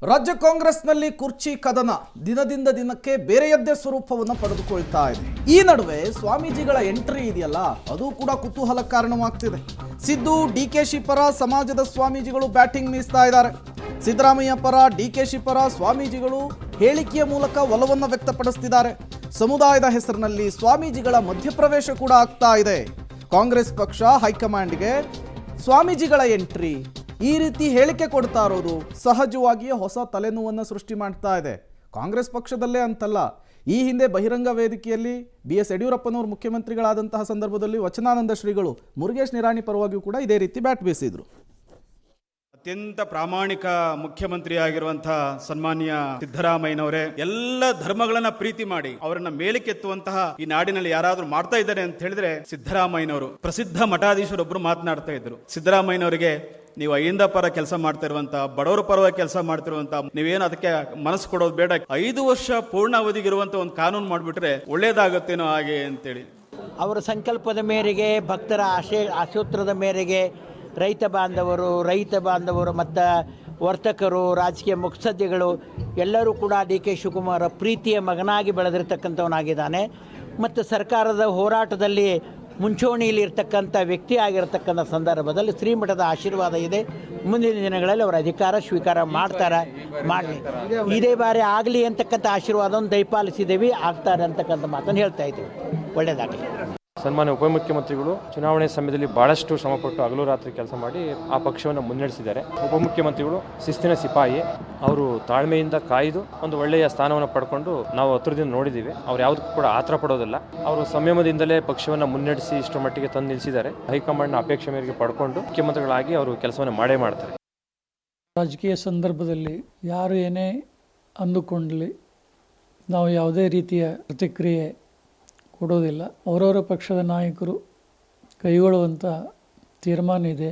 ರಾಜ್ಯ ಕಾಂಗ್ರೆಸ್ನಲ್ಲಿ ಕುರ್ಚಿ ಕದನ ದಿನದಿಂದ ದಿನಕ್ಕೆ ಬೇರೆಯದ್ದೇ ಸ್ವರೂಪವನ್ನು ಪಡೆದುಕೊಳ್ತಾ ಇದೆ. ಈ ನಡುವೆ ಸ್ವಾಮೀಜಿಗಳ ಎಂಟ್ರಿ ಇದೆಯಲ್ಲ, ಅದು ಕೂಡ ಕುತೂಹಲ ಕಾರಣವಾಗ್ತಿದೆ. ಸಿದ್ದು ಡಿಕೆಶಿ ಪರ ಸಮಾಜದ ಸ್ವಾಮೀಜಿಗಳು ಬ್ಯಾಟಿಂಗ್ ಬೀಸ್ತಾ ಇದ್ದಾರೆ. ಸಿದ್ದರಾಮಯ್ಯ ಪರ ಡಿಕೆಶಿ ಪರ ಸ್ವಾಮೀಜಿಗಳು ಹೇಳಿಕೆಯ ಮೂಲಕ ಒಲವನ್ನು ವ್ಯಕ್ತಪಡಿಸ್ತಿದ್ದಾರೆ. ಸಮುದಾಯದ ಹೆಸರಿನಲ್ಲಿ ಸ್ವಾಮೀಜಿಗಳ ಮಧ್ಯಪ್ರವೇಶ ಕೂಡ ಆಗ್ತಾ ಇದೆ. ಕಾಂಗ್ರೆಸ್ ಪಕ್ಷ ಹೈಕಮಾಂಡ್ಗೆ ಸ್ವಾಮೀಜಿಗಳ ಎಂಟ್ರಿ ಈ ರೀತಿ ಹೇಳಿಕೆ ಕೊಡ್ತಾ ಇರೋದು ಸಹಜವಾಗಿಯೇ ಹೊಸ ತಲೆನೋವನ್ನು ಸೃಷ್ಟಿ ಮಾಡ್ತಾ ಇದೆ. ಕಾಂಗ್ರೆಸ್ ಪಕ್ಷದಲ್ಲೇ ಅಂತಲ್ಲ, ಈ ಹಿಂದೆ ಬಹಿರಂಗ ವೇದಿಕೆಯಲ್ಲಿ BS ಯಡಿಯೂರಪ್ಪನವರು ಮುಖ್ಯಮಂತ್ರಿಗಳಾದಂತಹ ಸಂದರ್ಭದಲ್ಲಿ ವಚನಾನಂದ ಶ್ರೀಗಳು ಮುರುಗೇಶ್ ನಿರಾಣಿ ಪರವಾಗಿಯೂ ಕೂಡ ಇದೇ ರೀತಿ ಬ್ಯಾಟ್ ಬೀಸಿದ್ರು. ಅತ್ಯಂತ ಪ್ರಾಮಾಣಿಕ ಮುಖ್ಯಮಂತ್ರಿಯಾಗಿರುವಂತಹ ಸನ್ಮಾನ್ಯ ಸಿದ್ದರಾಮಯ್ಯನವರೇ ಎಲ್ಲ ಧರ್ಮಗಳನ್ನ ಪ್ರೀತಿ ಮಾಡಿ ಅವರನ್ನ ಮೇಲಕ್ಕೆತ್ತುವಂತಹ ಈ ನಾಡಿನಲ್ಲಿ ಯಾರಾದ್ರೂ ಮಾಡ್ತಾ ಇದ್ದಾರೆ ಅಂತ ಹೇಳಿದ್ರೆ ಸಿದ್ದರಾಮಯ್ಯನವರು. ಪ್ರಸಿದ್ಧ ಮಠಾಧೀಶರೊಬ್ಬರು ಮಾತನಾಡ್ತಾ ಇದ್ರು, ಸಿದ್ದರಾಮಯ್ಯನವರಿಗೆ ನೀವು ಅಹಿಂದ ಪರ ಕೆಲಸ ಮಾಡ್ತಾ ಇರುವಂತ, ಬಡವರ ಪರವಾಗಿ ಕೆಲಸ ಮಾಡ್ತಿರುವಂತ, ನೀವೇನು ಅದಕ್ಕೆ ಮನಸ್ಸು ಕೊಡೋದು ಬೇಡ, 5 ವರ್ಷ ಪೂರ್ಣಾವಧಿಗಿರುವಂತ ಒಂದು ಕಾನೂನು ಮಾಡಿಬಿಟ್ರೆ ಒಳ್ಳೇದಾಗತ್ತೇನೋ ಹಾಗೆ ಅಂತೇಳಿ ಅವರ ಸಂಕಲ್ಪದ ಮೇರೆಗೆ, ಭಕ್ತರ ಆಶೋತ್ತರದ ಮೇರೆಗೆ ರೈತ ಬಾಂಧವರು ಮತ್ತು ವರ್ತಕರು, ರಾಜಕೀಯ ಮುತ್ಸದ್ದಿಗಳು ಎಲ್ಲರೂ ಕೂಡ DK ಶಿವಕುಮಾರ ಪ್ರೀತಿಯ ಮಗನಾಗಿ ಬೆಳೆದಿರ್ತಕ್ಕಂಥವನಾಗಿದ್ದಾನೆ. ಮತ್ತು ಸರ್ಕಾರದ ಹೋರಾಟದಲ್ಲಿ ಮುಂಚೂಣಿಯಲ್ಲಿ ಇರ್ತಕ್ಕಂಥ ವ್ಯಕ್ತಿ ಆಗಿರತಕ್ಕಂಥ ಸಂದರ್ಭದಲ್ಲಿ ಶ್ರೀಮಠದ ಆಶೀರ್ವಾದ ಇದೆ. ಮುಂದಿನ ದಿನಗಳಲ್ಲಿ ಅವರ ಅಧಿಕಾರ ಸ್ವೀಕಾರ ಮಾಡಲಿ. ಇದೇ ಬಾರಿ ಆಗಲಿ ಅಂತಕ್ಕಂಥ ಆಶೀರ್ವಾದವನ್ನು ದಯಪಾಲಿಸಿದ್ದೇವೆ, ಆಗ್ತಾರೆ ಅಂತಕ್ಕಂಥ ಮಾತನ್ನು ಹೇಳ್ತಾ ಇದ್ದೇವೆ. ಒಳ್ಳೆಯದಾಗಲಿ. ಸನ್ಮಾನ್ಯ ಉಪಮುಖ್ಯಮಂತ್ರಿಗಳು ಚುನಾವಣೆ ಸಮಯದಲ್ಲಿ ಬಹಳಷ್ಟು ಶ್ರಮಪಟ್ಟು ಹಗಲು ರಾತ್ರಿ ಕೆಲಸ ಮಾಡಿ ಆ ಪಕ್ಷವನ್ನು ಮುನ್ನಡೆಸಿದ್ದಾರೆ. ಉಪಮುಖ್ಯಮಂತ್ರಿಗಳು ಶಿಸ್ತಿನ ಸಿಪಾಯಿ, ಅವರು ತಾಳ್ಮೆಯಿಂದ ಕಾಯ್ದು ಒಂದು ಒಳ್ಳೆಯ ಸ್ಥಾನವನ್ನು ಪಡ್ಕೊಂಡು ನಾವು ಹತ್ರದಿಂದ ನೋಡಿದ್ದೀವಿ. ಅವ್ರು ಯಾವುದಕ್ಕೂ ಕೂಡ ಆತರ ಪಡೋದಿಲ್ಲ. ಅವರು ಸಂಯಮದಿಂದಲೇ ಪಕ್ಷವನ್ನು ಮುನ್ನಡೆಸಿ ಇಷ್ಟರ ಮಟ್ಟಿಗೆ ತಂದು ನಿಲ್ಲಿಸಿದ್ದಾರೆ. ಹೈಕಮಾಂಡ್ನ ಅಪೇಕ್ಷೆ ಮೇರೆಗೆ ಪಡ್ಕೊಂಡು ಮುಖ್ಯಮಂತ್ರಿಗಳಾಗಿ ಅವರು ಕೆಲಸವನ್ನು ಮಾಡೇ ಮಾಡ್ತಾರೆ. ರಾಜಕೀಯ ಸಂದರ್ಭದಲ್ಲಿ ಯಾರು ಏನೇ ಅಂದುಕೊಂಡಲಿ ನಾವು ಯಾವುದೇ ರೀತಿಯ ಪ್ರತಿಕ್ರಿಯೆ ಕೊಡೋದಿಲ್ಲ. ಅವರವರ ಪಕ್ಷದ ನಾಯಕರು ಕೈಗೊಳ್ಳುವಂಥ ತೀರ್ಮಾನ ಇದೆ,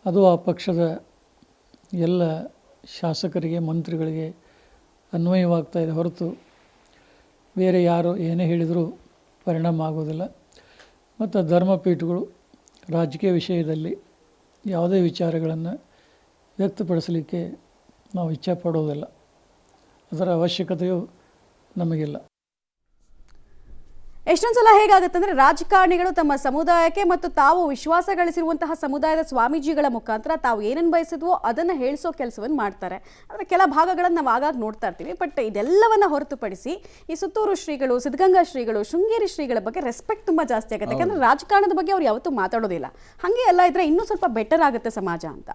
ಅದು ಆ ಪಕ್ಷದ ಎಲ್ಲ ಶಾಸಕರಿಗೆ, ಮಂತ್ರಿಗಳಿಗೆ ಅನ್ವಯವಾಗ್ತಾ ಇದೆ ಹೊರತು ಬೇರೆ ಯಾರು ಏನೇ ಹೇಳಿದರೂ ಪರಿಣಾಮ ಆಗೋದಿಲ್ಲ. ಮತ್ತು ಧರ್ಮಪೀಠಗಳು ರಾಜಕೀಯ ವಿಷಯದಲ್ಲಿ ಯಾವುದೇ ವಿಚಾರಗಳನ್ನು ವ್ಯಕ್ತಪಡಿಸಲಿಕ್ಕೆ ನಾವು ಇಚ್ಛೆ ಪಡೋದಿಲ್ಲ. ಅದರ ಅವಶ್ಯಕತೆಯೂ ನಮಗಿಲ್ಲ. ಎಷ್ಟೊಂದು ಸಲ ಹೇಗಾಗುತ್ತಂದ್ರೆ ರಾಜಕಾರಣಿಗಳು ತಮ್ಮ ಸಮುದಾಯಕ್ಕೆ ಮತ್ತು ತಾವು ವಿಶ್ವಾಸ ಗಳಿಸಿರುವಂತಹ ಸಮುದಾಯದ ಸ್ವಾಮೀಜಿಗಳ ಮುಖಾಂತರ ತಾವು ಏನನ್ನು ಬಯಸಿದ್ವೋ ಅದನ್ನು ಹೇಳಿಸೋ ಕೆಲಸವನ್ನು ಮಾಡ್ತಾರೆ. ಆದರೆ ಕೆಲ ಭಾಗಗಳನ್ನು ನಾವು ಆಗಾಗ ನೋಡ್ತಾ ಇರ್ತೀವಿ. ಬಟ್ ಇದೆಲ್ಲವನ್ನ ಹೊರತುಪಡಿಸಿ ಈ ಸುತ್ತೂರು ಶ್ರೀಗಳು, ಸಿದ್ಧಗಂಗಾ ಶ್ರೀಗಳು, ಶೃಂಗೇರಿ ಶ್ರೀಗಳ ಬಗ್ಗೆ ರೆಸ್ಪೆಕ್ಟ್ ತುಂಬ ಜಾಸ್ತಿ ಆಗುತ್ತೆ. ಯಾಕಂದರೆ ರಾಜಕಾರಣದ ಬಗ್ಗೆ ಅವ್ರು ಯಾವತ್ತೂ ಮಾತಾಡೋದಿಲ್ಲ. ಹಾಗೆ ಎಲ್ಲ ಇದ್ರೆ ಇನ್ನೂ ಸ್ವಲ್ಪ ಬೆಟರ್ ಆಗುತ್ತೆ ಸಮಾಜ ಅಂತ.